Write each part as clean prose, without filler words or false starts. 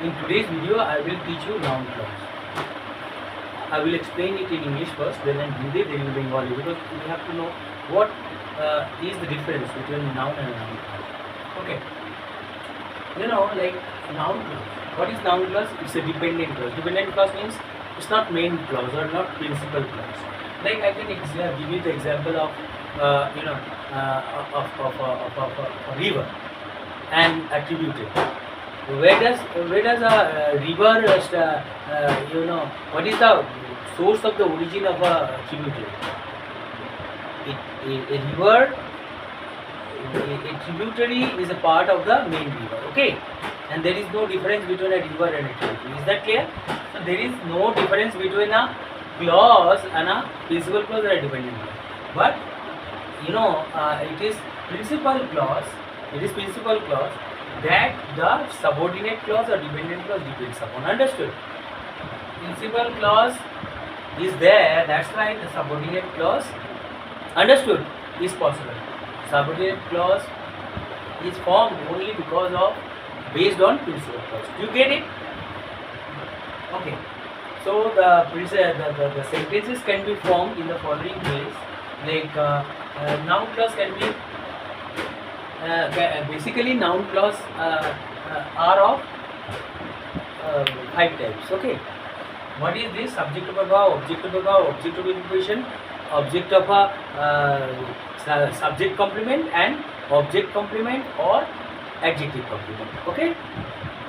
In today's video, I will teach you noun clause. I will explain it in English first, then in Hindi, then in Bengali, because we have to know what is the difference between noun and noun clause. Okay. Like noun clause. What is noun clause? It's a dependent clause. Dependent clause means it's not main clause or not principal clause. Like I can give you the example of of a river and attributed. Where does a river what is the source of the origin of a tributary? A river, a tributary is a part of the main river, okay, and there is no difference between a river and a tributary. Is that clear? So there is no difference between a clause and a principal clause or a dependent clause, but it is principal clause. It is principal clause that the subordinate clause or dependent clause depends upon. Understood? Principal clause is there, that's why the subordinate clause, understood, is possible. Subordinate clause is formed only because of, based on principal clause. Do you get it? Okay. So the sentences can be formed in the following ways. Like noun clause can be basically noun clause are of 5 types. Okay. What is this? Subject of a verb, object of a verb, object of a preposition, object of a subject complement, and object complement or adjective complement. Okay.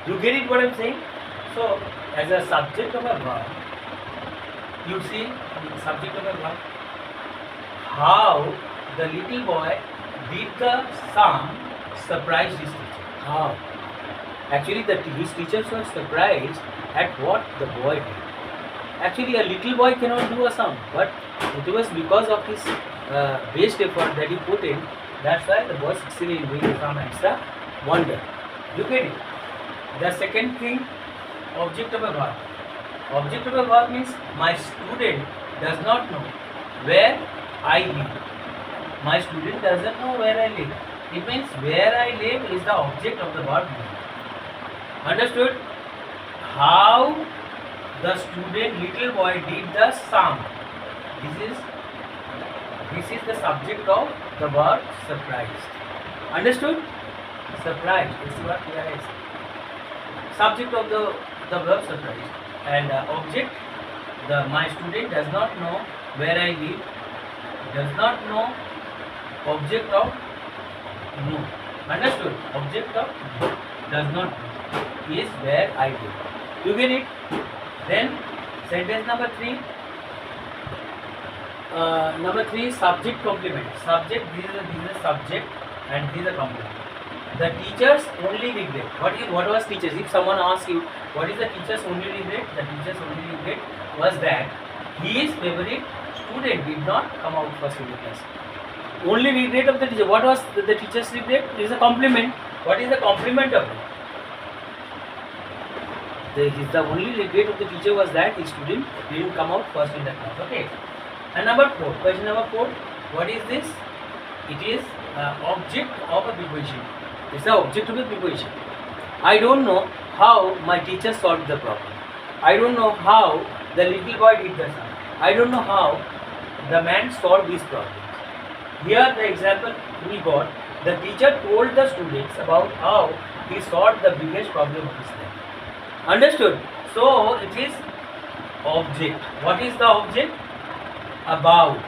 You get it what I'm saying? So as a subject of a verb, you see the subject of a verb, how the little boy did the sum surprised his teacher. How? Actually, his teachers were surprised at what the boy did. Actually, a little boy cannot do a sum, but it was because of his best effort that he put in. That's why the boy succeeded in doing the sum and the wonder. You get it? The second thing, object of a verb. Object of a verb means my student does not know where I live. My student doesn't know where I live. It means where I live is the object of the verb. Understood? How the student, little boy, did the sum. This is the subject of the verb surprised. Understood? Surprised. This is what we are. Subject of the verb surprised, and object, my student does not know where I live. Does not know, object of know. Understood? Object of does not know is where I live. You get it? Then sentence number 3. Subject complement. Subject, this is a subject and this is a complement. The teachers only regret. What was teachers? If someone asks you what is the teacher's only regret, the teacher's only regret was that his favorite student did not come out first in the class. Only regret of the teacher. What was the teacher's regret? It is a compliment. What is the compliment of it? The only regret of the teacher was that his student didn't come out first in the class. Okay. And number 4. Question number 4. What is this? It is object of a preposition. It's the object of a preposition. I don't know how my teacher solved the problem. I don't know how the little boy did the sum. I don't know how the man solved this problem. Here the example we got, the teacher told the students about how he solved the biggest problem of his life. Understood? So it is object. What is the object? About.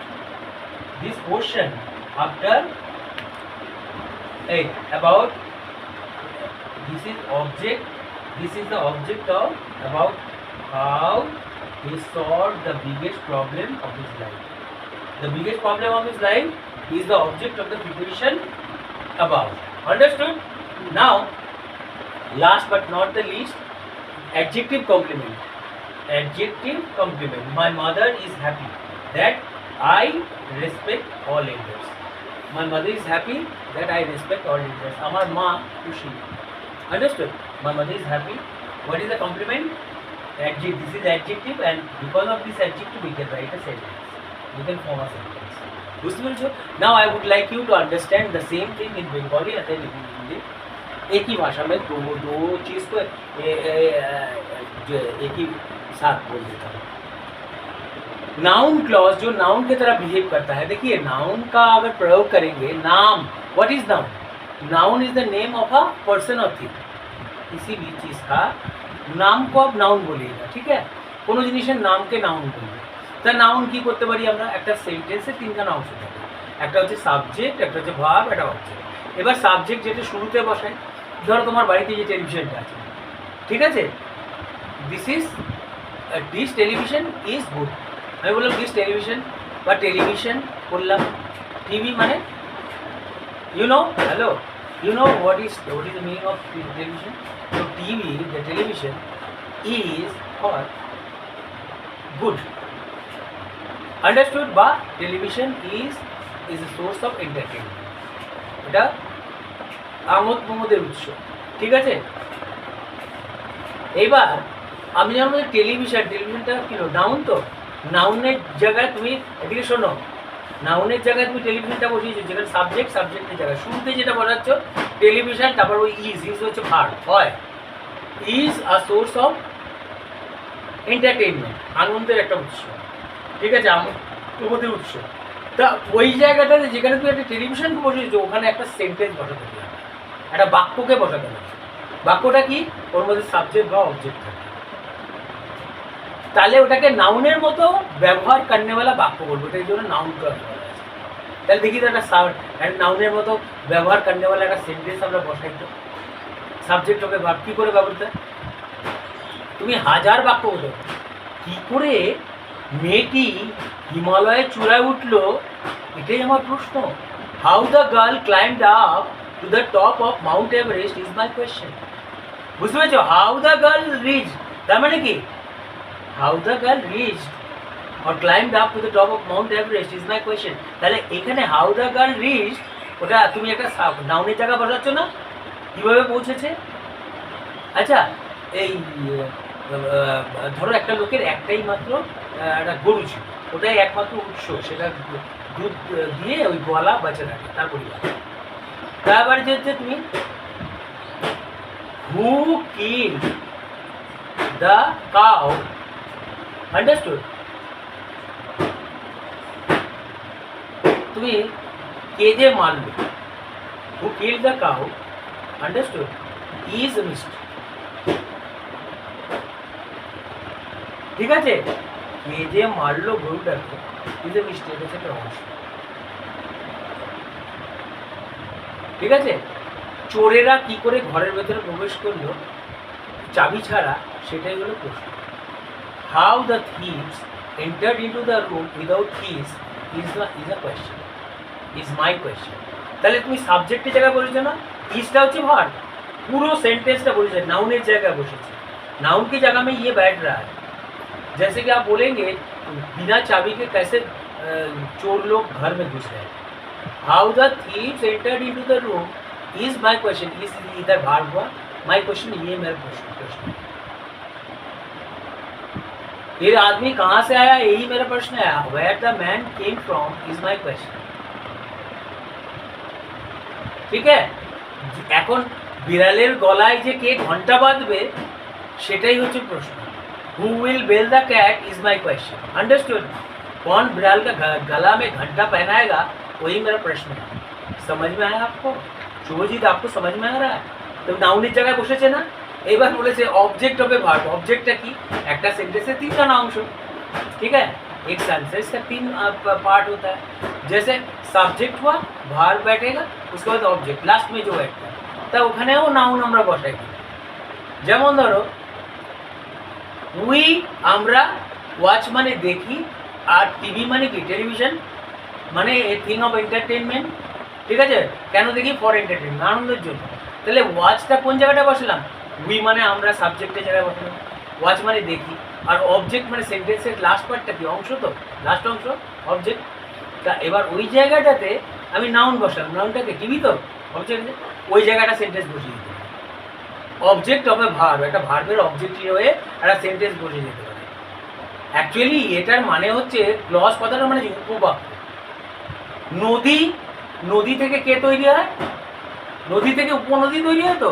This question after about, this is object. This is the object of about how he solved the biggest problem of his life. The biggest problem of his life is the object of the preposition about. Understood? Now, last but not the least, adjective complement. Adjective complement. My mother is happy that I respect all elders. My mother is happy that I respect all elders. Amar ma khushi. Understood? My mother is happy. What is the complement? Adjective. This is adjective, and because of this adjective we can write a sentence. We can form a sentence. Now I would like you to understand the same thing in Bengali and then in Hindi. एक ही भाषा में दो दो चीज़ को एक ही साथ बोल देता हूँ। नाउन क्लॉज जो नाउन की तरह बिहेव करता है, देखिए नाउन का अगर प्रयोग करेंगे, नाम, what is noun? Noun is the name of a person और थिंग। किसी भी चीज़ का नाम को आप नाउन বলিয়েगा, ঠিক है? কোনো জিনিসের নামকে নাউন বলবে। তা নাউন কি করতে পারি আমরা? একটা সেন্টেন্সে তিনখানা অংশ থাকে, একটা হচ্ছে সাবজেক্ট, একটা হচ্ছে ভার্ব, একটা অবজেক্ট। এবার সাবজেক্ট যেটা শুরুতে বসাই, ধরো তোমার বাড়িতে যে টেলিভিশনটা আছে, ঠিক আছে, দিস টেলিভিশন ইজ গুড। আমি বললাম দিস টেলিভিশন বা টেলিভিশন বললাম, টিভি মানে you know, hello, you know what is the meaning of television? So TV, the television is for good, understood? But television is a source of entertainment, এটা আমোদ প্রমোদের উৎস, ঠিক আছে? এইবার আমি জানবো যে টেলিভিশনটা কি নাউন, তো নাউনের জায়গায় তুমি এদিকে শোনো, নাউনের জায়গায় তুমি টেলিভিশনটা বসিয়েছো, যেখানে সাবজেক্টের জায়গায় শুরুতে যেটা বসাচ্ছ টেলিভিশন, তারপর ওই ইজ হচ্ছে ভার্ব, হয় is a source of entertainment, আনন্দের একটা উৎস, ঠিক আছে, প্রমোদের উৎস। তা ওই জায়গাটাতে যেখানে তুমি একটা টেলিভিশনকে বসিয়েছো ওখানে একটা সেন্টেন্স বসাতে হবে, একটা বাক্যকে বসাতে হবে। বাক্যটা কি? ওর মধ্যে সাবজেক্ট বা অবজেক্ট থাকে, তাহলে ওটাকে নাউনের মতো ব্যবহার করনেওয়ালা বাক্য বলবো, এটার জন্য নাউন ক্লজ বলা আছে। তাহলে দেখি তো একটা নাউনের মতো ব্যবহার করনেওয়ালা একটা সেন্টেন্স আমরা বসাই, তো সাবজেক্ট হবে ভার্ব, কী করে ব্যবহৃত? তুমি হাজার বাক্য বলো, কী করে মেয়েটি হিমালয়ের চূড়ায় উঠলো, এটাই আমার প্রশ্ন। How the girl climbed up to the top of Mount Everest is my question. বুঝতে পেরেছো? হাউ দ্য গার্ল রিচ, তার মানে কি? How the girl reached or climbed up to the top of Mount Everest is my question. তাহলে এখানে how the girl reached ওটা তুমি একটা নাউনের জায়গা বসাচ্ছ না, কীভাবে পৌঁছেছে? আচ্ছা, এই ধরো একটা লোকের একটাই মাত্র একটা গরু ছিল, ওটাই একমাত্র উৎস, সেটা দুধ দিয়ে ওই গোয়ালা বাঁচে থাকে তার পরিবার। তারপরে যে হচ্ছে তুমি who killed the cow, understood? তুমি কে যে মারলো, who killed the cow, understood, is a mistake, ঠিক আছে? কে যে মারলো গরুটাকে is a mistake, হচ্ছে একটা অংশ, ঠিক আছে? চোরেরা কি করে ঘরের ভেতরে প্রবেশ করলো চাবি ছাড়া, সেটাই হলো প্রশ্ন। How the thieves entered into the room without keys is a question, is my question. তাহলে তুমি সাবজেক্টের জায়গায় বলেছো না, ইজটা হচ্ছে ভার্ব, পুরো সেंटेंसটা বলেছে नाउনের জায়গায় বসেছে। नाउन की जगह में ये बैठ रहा है, जैसे कि आप बोलेंगे बिना चाबी के कैसे चोर लोग घर में घुस गए। How the thieves entered into the room is my question, is इधर भार्ब हुआ, my question, ये मेरा प्रश्न। ये आदमी कहाँ से आया, यही मेरा प्रश्न है। Where the man came from is my question, ঠিক है? এখন বিড়ালের গলায় যে কে ঘন্টা বাঁধবে সেটাই হচ্ছে প্রশ্ন। Who will bell the cat is my question, understood? कौन बिड़ाल का गला में घंटा पहनाएगा, वही मेरा प्रश्न है। समझ में आया आपको? শুভজিৎ, आपको समझ में आ रहा है? तो নাউনের জায়গায় বসেছে না, এবার বলেছে ऑब्जेक्ट হবে ভার্ব। ऑब्जेक्टটা কি? একটা সেন্টেন্সে তিনখানা অংশ, ठीक है? एक सेंटेंस का तीन पार्ट होता है। जैसे सब्जेक्ट हुआ, भार्ब बैठेगा, उसके बाद ऑब्जेक्ट, लास्ट में जो बैठता है, তা ওখানেও নাউন আমরা বসাই। যেমন ধরো উই, আমরা, ওয়াচ মানে দেখি, আর টিভি মানে কি? টেলিভিশন মানে এ থিং অফ এন্টারটেনমেন্ট, ঠিক আছে? কেন দেখি? ফর এন্টারটেনমেন্ট, আনন্দের জন্য। তাহলে ওয়াচটা কোন জায়গাটা বসালাম? উই মানে আমরা, সাবজেক্টের জায়গায় বসালাম। ওয়াচ মানে দেখি, আর অবজেক্ট মানে সেন্টেন্সের লাস্ট পার্টটা কি? অংশ, তো লাস্ট অংশ অবজেক্ট। তা এবার ওই জায়গাটাতে আমি নাউন বসালাম, নাউনটাকে টিভি, তো অবজেক্ট, ওই জায়গাটা সেন্টেন্স বসিয়ে দিতে পারি। অবজেক্ট হবে ভার্ব, একটা ভার্বের অবজেক্ট হয়ে একটা সেন্টেন্স বসিয়ে দিতে পারে। অ্যাকচুয়ালি এটার মানে হচ্ছে ক্লজ কথাটা মানে উপবাক্য। নদী, নদী থেকে কে তৈরি হয়? নদী থেকে উপনদী তৈরি হয় তো,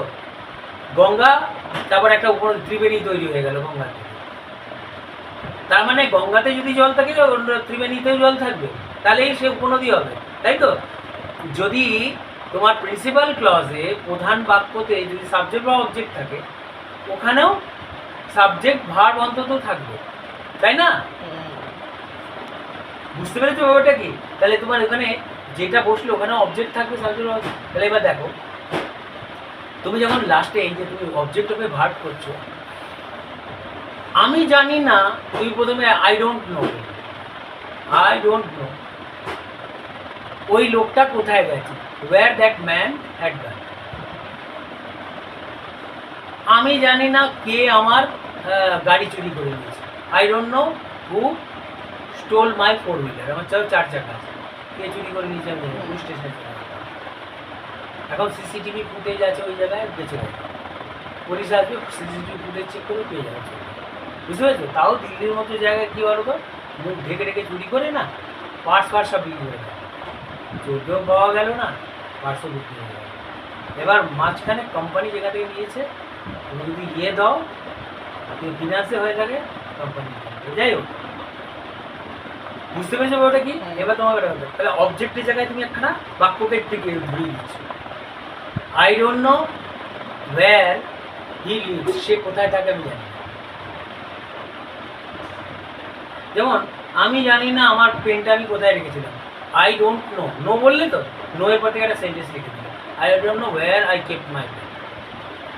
গঙ্গা, তারপর একটা উপনদী ত্রিবেণী তৈরি হয়ে গেল গঙ্গা থেকে। তার মানে গঙ্গাতে যদি জল থাকে ত্রিবেণীতেও জল থাকবে, তাহলেই সে উপনদী হবে, তাই তো? যদি তোমার প্রিন্সিপাল ক্লজে প্রধান বাক্যতে যদি সাবজেক্ট বা অবজেক্ট থাকে, ওখানেও সাবজেক্ট ভার্ব অন্তত থাকবে, তাই না? বুঝতে পেরেছো ব্যাপারটা কি? তাহলে তোমার এখানে যেটা বসলো ওখানে অবজেক্ট থাকবে, সাবজেক্ট। তাহলে এবার দেখো, তুমি যখন লাস্টে এই যে তুমি অবজেক্ট অফে ভার্ব করছো, আমি জানি না, তুমি প্রথমে I don't know, I don't know ওই লোকটা কোথায় গেছে, where that man had gone. আমি জানি না কে আমার গাড়ি চুরি করে নিয়েছে, I don't know who stole my 4 wheeler. আমার 4 চাকা আছে, কে চুরি করে নিয়েছে আমি জানি, পুলিশ স্টেশনে চলে গেছে। এখন সিসিটিভি ফুটেজ আছে ওই জায়গায়, বেঁচে গেছে, পুলিশ আসবে, সিসিটিভি ফুটেজ চেক করে পেয়ে যাবে। বুঝতে পেরেছো? তাও দিল্লির মতো জায়গায় কী বলো তো, মুখ ঢেকে ঢেকে চুরি করে না, পার্স সব বিক্রি করে দেয়, চোরকেও পাওয়া গেল না, পার্সও বিক্রি হয়ে গেল। এবার মাঝখানে কোম্পানি যেখান থেকে নিয়েছে, তুমি যদি ইয়ে দাও, তুমি ফিনান্সে হয়ে থাকে কোম্পানি। যাই হোক, বুঝতে পেরেছো ওটা কি? এবার তোমার তাহলে অবজেক্টের জায়গায় তুমি একখানা বাক্যকে থেকে ঘুরিয়ে দিচ্ছ। I don't know where he lives, সে কোথায় থাকে আমি জানি না। যেমন আমি জানি না আমার পেনটা আমি কোথায় রেখেছিলাম, আই ডোন্ট নো, নো বললে তো, নো এর পর থেকে একটা সেন্টেন্স লিখে দিলাম, I don't know where I kept my pen.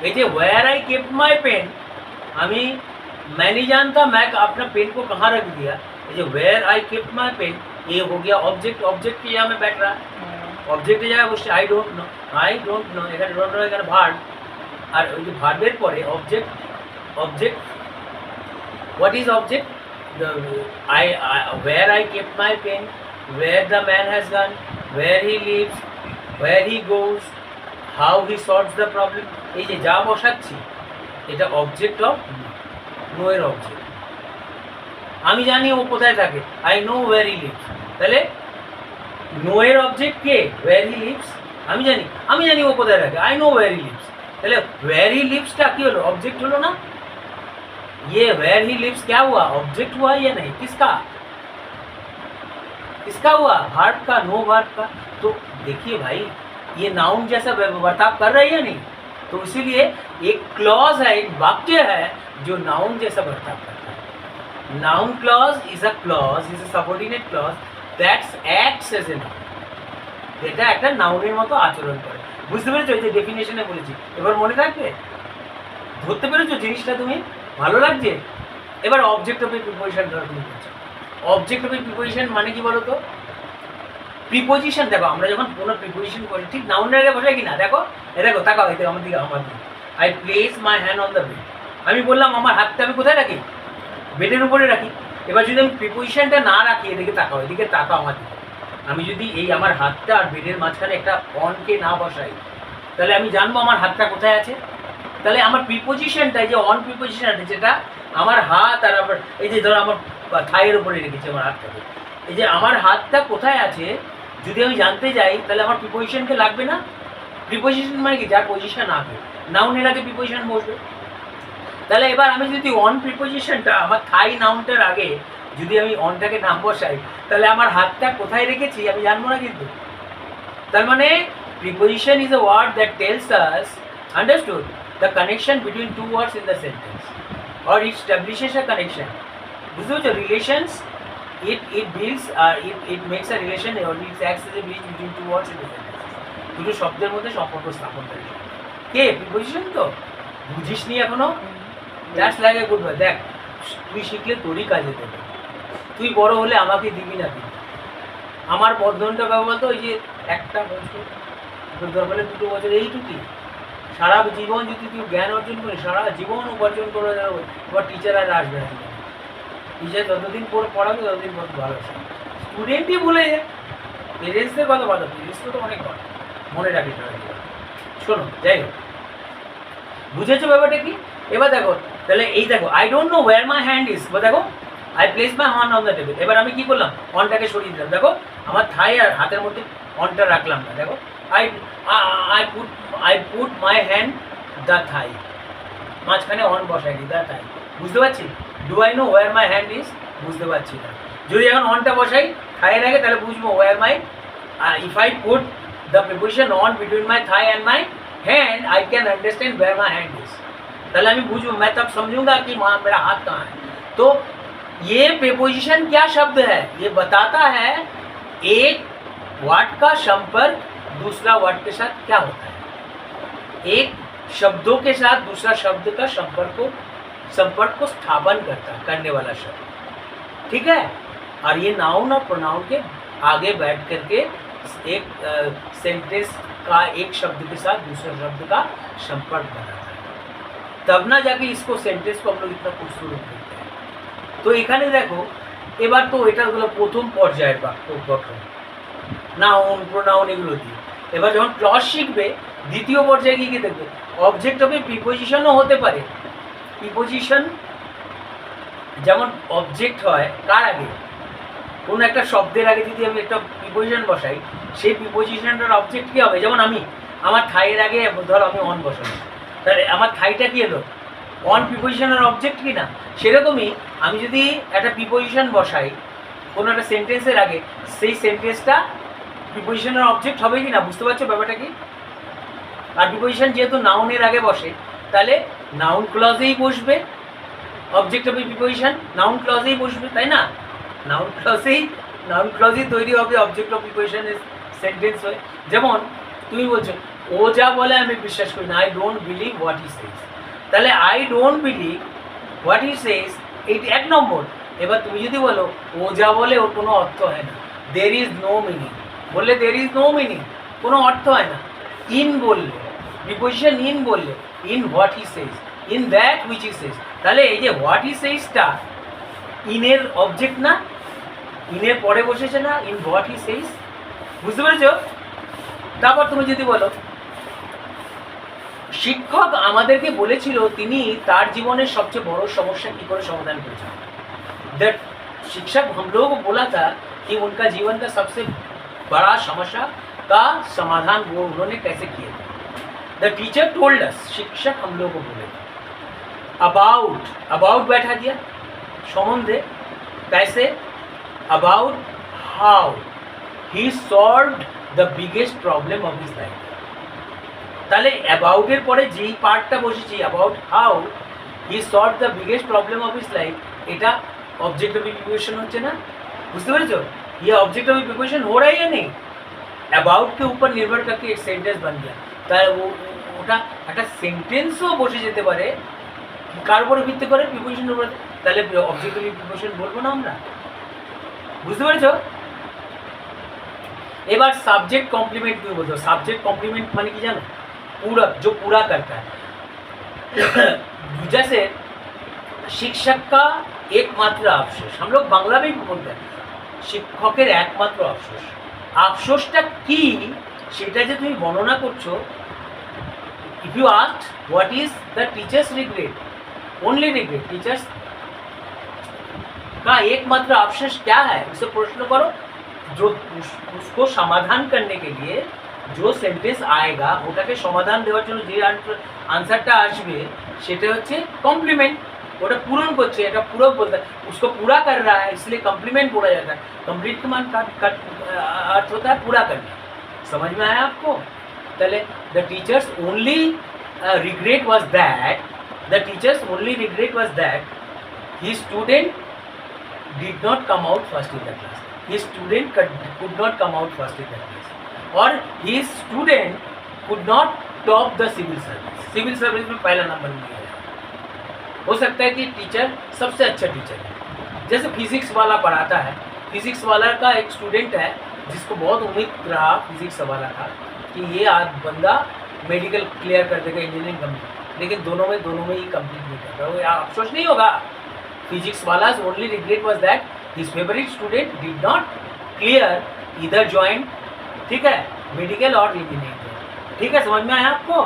এই যে where I kept my pen, আমি मैं नहीं जानता मैं अपना पेन को कहाँ रख दिया। ये जो where I kept my pen, ये हो गया ऑब्जेक्ट, ऑब्जेक्ट की जगह में बैठ रहा है, ऑब्जेक्ट की जगह বসে आई डोंट नो, এখানে ডোন্ট নো এখানে ভার্ব, আর ওই যে ভার্বের পরে object, object what is object, I where I kept my pen, where the man has gone, where he lives, where he goes, how he solves the problem। এই যে যা বসাচ্ছি এটা অবজেক্ট অফ নো এর অবজেক্ট। আমি জানি ও কোথায় থাকে, I know where he lives. তাহলে নো এর অবজেক্ট কে, ওয়্যার হি লিভস। আমি জানি ও কোথায় থাকে, I know where he lives. তাহলে ওয়্যার হি লিভসটা কি হলো, অবজেক্ট হলো না? ये वेयर ही लिव्स क्या हुआ, ऑब्जेक्ट हुआ या नहीं? किसका किसका हुआ, वर्ब का, नो वर्ब का। तो देखिए भाई, ये नाउन जैसा बर्ताव कर रहा है या नहीं? तो इसीलिए एक क्लॉज है, एक वाक्य है जो नाउन जैसा बर्ताव करता है। Noun clause is a subordinate clause that's acts as a noun. এটা একটা নাউনের মতো আচরণ করে। বুঝতে পেরেছো? এই যে ডেফিনেশনে বলেছি, এবার মনে থাকবে, ধরতে পেরেছো জিনিসটা তুমি? ভালো লাগছে? এবার অবজেক্ট অফ প্রিপোজিশন তুমি বলছো। অবজেক্ট অফ প্রিপোজিশন মানে কি বলো তো? প্রিপোজিশন দেখো, আমরা যখন কোনো প্রিপোজিশন করি ঠিক নাউনের আগে বসাই কি না? দেখো, দেখো, তাকাও, এই আমার দিকে, আমার দিকে। I place my hand on the bed, আমি বললাম আমার হাতটা আমি কোথায় রাখি, বেডের উপরে রাখি। এবার যদি আমি প্রিপোজিশনটা না রাখি, এদিকে তাকাও, এদিকে তাকাও আমার দিকে, আমি যদি এই আমার হাতটা আর বেডের মাঝখানে একটা অনকে না বসাই, তাহলে আমি জানবো আমার হাতটা কোথায় আছে। তাহলে আমার প্রিপোজিশনটা, যে অন প্রিপোজিশনটা, যেটা আমার হাত আর আমার এই যে ধরো আমার থাইয়ের উপরে রেখেছি আমার হাতটাকে, এই যে আমার হাতটা কোথায় আছে যদি আমি জানতে যাই, তাহলে আমার প্রিপোজিশনকে লাগবে না? প্রিপোজিশন মানে কি, যার পজিশন আগে, নাউনের আগে প্রিপোজিশন বসবে। তাহলে এবার আমি যদি অন প্রিপোজিশনটা আমার থাই নাউনটার আগে যদি আমি অনটাকে নাম বসাই, তাহলে আমার হাতটা কোথায় রেখেছি আমি জানবো না কিন্তু। তার মানে preposition is a word that tells us, understood, the connection between two words in the sentence, or it establishes a connection. বুঝতে পারছো? Relations, it builds, it makes a relation, or it acts as a bridge between two words in the sentence. দুটো শব্দের মধ্যে সম্পর্ক স্থাপন করে। কে? Preposition তো বুঝিস নি এখনো? That's like a good word. দেখ, তুই শিখলে তোরই কাজে দেবে, তুই বড় হলে আমাকে দিবি না তুই। আমার বর্ধনটা ব্যবহার তো ওই যে একটা বছর, দরকার হলে 2 বছর, এইটুকুই। সারা জীবন যদি তুই জ্ঞান অর্জন করিস, সারা জীবন উপার্জন করে যাবে। এবার টিচার আর আসবে না, টিচার যতদিন পড়াবে ততদিন ভালো আছে। স্টুডেন্টই ভুলে যায়, পেরেন্টসদের কথা বলো, পেরেন্টস তো অনেক কথা মনে রাখি। শোনো, যাই হোক, বুঝেছো ব্যাপারটা কি? এবার দেখো, তাহলে এই দেখো, I don't know where my hand is, দেখো, I place my hand on the table. এবার আমি কি করলাম, অনটাকে সরিয়ে দিলাম। দেখো, আমার থাই আর হাতের মধ্যে অনটা রাখলাম না, দেখো I put my hand the thigh, মাঝখানে অন বসাই নি, দ্য থাই, বুঝতে পারছি? Do I know where my hand is, বুঝতে পারছি না। যদি এখন অনটা বসাই থাইয়ের আগে, তাহলে বুঝবো where my, if I put the preposition on between my thigh and my hand, I can understand where my hand is. ताहले मैं बुझूँ, मैं तब समझूंगा कि मेरा हाथ कहाँ है। तो ये प्रीपोजिशन क्या शब्द है? ये बताता है एक वर्ड का संपर्क दूसरा वर्ड के साथ क्या होता है। एक शब्दों के साथ दूसरा शब्द का संपर्क को स्थापन करने वाला शब्द, ठीक है। और ये नाउन और प्रोनाउन के आगे बैठ करके एक सेंटेंस का एक शब्द के साथ दूसरे शब्द का संपर्क बनाता है, तब ना जाके इसको सेंटेंस को हम लोग इतना खूबसूरत देखते हैं। तो এখানে দেখো, এবার তো এটা হলো প্রথম পর্যায়ের বাক্য গঠন, নাউন প্রোনাউন এগুলো দিয়ে। এবার যখন ক্লজ শিখবে, দ্বিতীয় পর্যায়ে গিয়ে দেখবে অবজেক্ট হবে প্রিপোজিশনও হতে পারে। প্রিপোজিশন যেমন অবজেক্ট হয় কার আগে, কোনো একটা শব্দের আগে যদি আমি একটা প্রিপোজিশন বসাই, সেই প্রিপোজিশনটার অবজেক্ট কী হবে? যেমন আমি আমার থাইয়ের আগে ধর আমি অন বসালাম, তাহলে আমার থাইটা কী এলো? অন প্রিপোজিশনের অবজেক্ট কি না? সেরকমই আমি যদি একটা প্রিপোজিশন বসাই কোনো একটা সেন্টেন্সের আগে, সেই সেন্টেন্সটা প্রিপোজিশনের অবজেক্ট হবে কি না? বুঝতে পারছো ব্যাপারটা কি? আর প্রিপোজিশন যেহেতু নাউনের আগে বসে, তাহলে নাউন ক্লজেই বসবে, অবজেক্ট অফ প্রিপোজিশন নাউন ক্লজেই বসবে, তাই না? নাউন ক্লজেই তৈরি হবে অবজেক্ট অফ প্রিপোজিশনের সেন্টেন্স হয়ে। যেমন তুমি বলছো ও যা বলে আমি বিশ্বাস করি না, I don't believe what he says, তাহলে I don't believe what he says এইটি এক নম্বর। এবার তুমি যদি বলো ও যা বলে ওর কোনো অর্থ হয় না, দের ইজ নো মিনিং, বললে দের ইজ নো মিনিং, কোনো অর্থ হয় না। ইন বললে, প্রিপোজিশন ইন বললে, in what he says, in that which he says, তাহলে এই যে হোয়াট হি সেজটা ইনের অবজেক্ট না, ইনের পরে বসেছে না, ইন হোয়াট হি সেজ, বুঝতে পেরেছো? তারপর তুমি যদি বলো শিক্ষক আমাদেরকে বলেছিল তিনি তার জীবনের সবচেয়ে বড় সমস্যা কি করে समाधान करेছেন। दैट शिक्षक हम लोगों को बोला था कि उनका जीवन का सबसे बड़ा समस्या का समाधान वो उन्होंने कैसे किया। द टीचर टोल्ड अस, शिक्षक हम लोगों को बोले अबाउट बैठा दिया संबंधे, कैसे? About how he solved the biggest problem of his life. তাহলে অ্যাবাউটের পরে যেই পার্টটা বসেছি about how he solve the biggest problem of his life, এটা ऑब्जेक्ट ऑफ प्रिपोजिशन হচ্ছে না? বুঝতে পেরেছো? ये ऑब्जेक्ट ऑफ प्रिपोजिशन हो रहा है या नहीं? अबाउट के ऊपर निर्भर करके एक सेंटेंस बन गया, তাহলে ওটা একটা সেন্টেন্সও বসে যেতে পারে কার উপর ভিত্তি করে? প্রিপোজিশনের উপর। তাহলে ऑब्जेक्ट ऑफ प्रिपोजिशन বলবো না আমরা, বুঝতে পেরেছো? এবার सब्जेक्ट कॉम्प्लीमेंट क्यों बोलते हो? सब्जेक्ट कॉम्प्लीमेंट माने कि जानो, पूरक, जो पूरा करता है। जैसे शिक्षक का एकमात्र अफसोस, हम लोग बांग्ला में भी बोलते हैं शिक्षकेर एकमात्र अफसोस। अफसोसটা কি সেটা যে তুমি বর্ণনা করছো, if you ask what is the teachers regret, only regret, teachers का एकमात्र अफसोस क्या है, उसे प्रश्न करो। जो उसको समाधान करने के लिए जो सेंटेंस आएगा ওটাকে সমাধান দেওয়ার জন্য যে आंसरটা আসবে সেটা হচ্ছে कॉम्प्लीमेंट। ওটা পূরণ করছে, এটা पूरक बोलता है, उसको पूरा कर रहा है, इसलिए कॉम्प्लीमेंट बोला जाता है। कंप्लीट का मान अर्थ होता है पूरा करना। समझ में आया आपको? पहले the teachers only regret was that, the teachers only regret was that he student did not come out first in the class, his student could not come out first in that class, or his student could not top the civil service। Civil service में पहला number मिला है। हो सकता है कि teacher सबसे अच्छा टीचर है, जैसे फिजिक्स वाला पढ़ाता है, फिजिक्स वाला का एक स्टूडेंट है जिसको बहुत उम्मीद रहा फिजिक्स वाला का कि ये आज बंदा मेडिकल क्लियर कर देगा, इंजीनियरिंग कंप्लीट, लेकिन दोनों में ही कंप्लीट नहीं कर रहा, वो अफसोस नहीं होगा। फिजिक्स वाला only regret was that his favorite student did not clear either joint, ठीक है, मेडिकल और इंजीनियरिंग, ठीक है। समझ में आया आपको?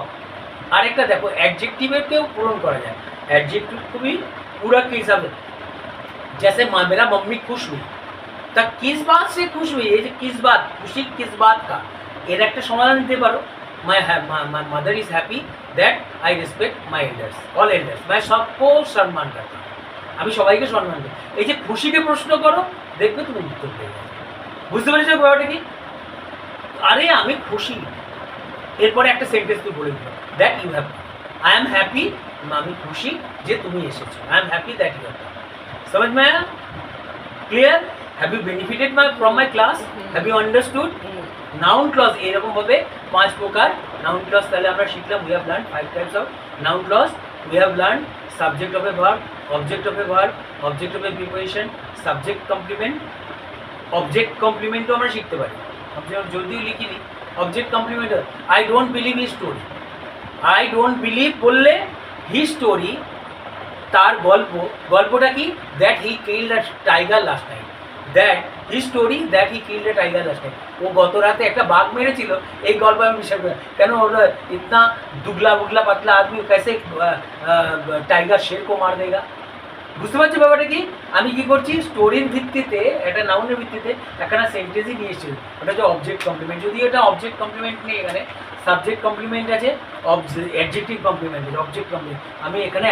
और एक देखो एडजेक्टिव के पूर्ण करा जाए, एडजेक्टिव को भी पूरक के हिसाब से, जैसे मेरा मम्मी खुश हुई, तब किस बात से खुश हुई, ये किस बात, खुशी किस बात का, এর একটা সমাধান দিতে পারো, my mother is happy that I respect my elders, all elders, my সবকো সম্মান করতা, আমি সবাইকে সম্মান করি। এই যে খুশিকে প্রশ্ন করো, দেখবে তুমি উত্তর পেয়ে যাবে। বুঝতে পেরেছো ব্যাপারটা কি? আরে আমি খুশি, এরপরে একটা সেন্টেন্স তুই বলে দিল, that you have, I am happy, আমি খুশি যে তুমি এসেছো, I am happy that you have. समझ में आया? Clear? Have you benefited from my class? Have you understood? Noun clause এরকম ভাবে 5 প্রকার নাউন ক্লজ তাহলে আমরা শিখলাম। We have learn 5 types of noun clause. We have learn subject of a verb, object of a verb, object of a preposition, subject complement, object কমপ্লিমেন্টও আমরা শিখতে পারি। অবজেক্ট যদিও লিখিনি, object complement, I don't believe he story, I don't believe বললে he story, তার গল্প, গল্পটা কি? That he killed a tiger last night, that he story that he killed a tiger last night, ও গত রাতে একটা বাঘ মেরেছিল, এই গল্প আমি বিশ্বাস করি। কেন ওর ইতনা দুগলা বুগলা পাতলা আদমি कैसे টাইগার শের কো মার দেগা? বুঝতে পারছো ব্যাপারটা কি? আমি কি করছি, স্টোরির ভিত্তিতে, একটা নাউনের ভিত্তিতে একখানা সেন্টেন্সই নিয়ে এসেছি, ওটা হচ্ছে অবজেক্ট কমপ্লিমেন্ট। যদি এটা অবজেক্ট কমপ্লিমেন্ট নেই, এখানে সাবজেক্ট কমপ্লিমেন্ট আছে, অ্যাডজেক্টিভ কমপ্লিমেন্ট আছে, অবজেক্ট কমপ্লিমেন্ট, আমি এখানে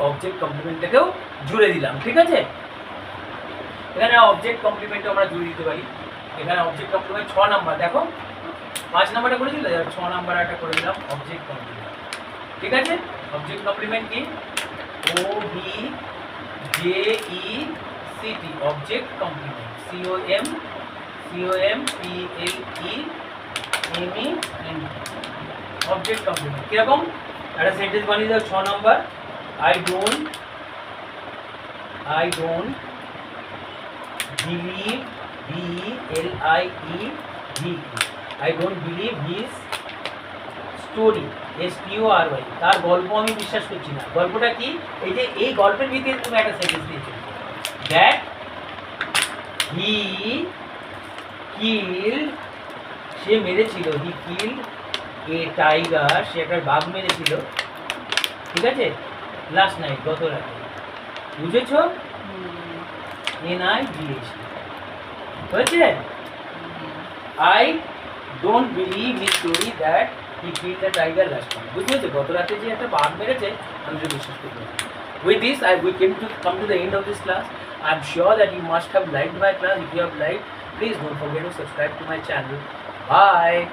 অবজেক্ট কমপ্লিমেন্টটাকেও জুড়ে দিলাম, ঠিক আছে? এখানে অবজেক্ট কমপ্লিমেন্টও আমরা জুড়ে দিতে পারি। এখানে অবজেক্ট কমপ্লিমেন্ট 6 নাম্বার, দেখো 5 নাম্বারটা করে দিলে, 6 নাম্বার একটা করে দিলাম অবজেক্ট কমপ্লিমেন্ট, ঠিক আছে? অবজেক্ট কমপ্লিমেন্ট কি? OBJECT, object complement, COMPLEMENT, object complement. কিরকম? একটা সেন্টেন্স বানিয়ে দাও 6 number. I don't believe, BLIEVE, I don't believe his story, STORY, তার গল্প আমি বিশ্বাস করছি না। গল্পটা কি? এই যে এই গল্পের ভিত্তিতে তুমি একটা সেন্টেন্স দিয়েছো, দ্যাট হি কিল্ড, সে মেরেছিল, হি কিল্ড এ টাইগার, সে একটা বাঘ মেরেছিল, ঠিক আছে? লাস্ট নাইট, গত রাতে, বুঝেছো? NIGH হয়েছে। I don't believe his story that he killed the tiger last night, বুঝতে পেরেছো? গত রাতে যে একটা বাঘ মেরেছে, আমি তো বিশ্বাস করতে পারি। With this, we come to the end of this class. I'm sure that you must have liked my class. If you have liked, please don't forget to subscribe to my channel. Bye.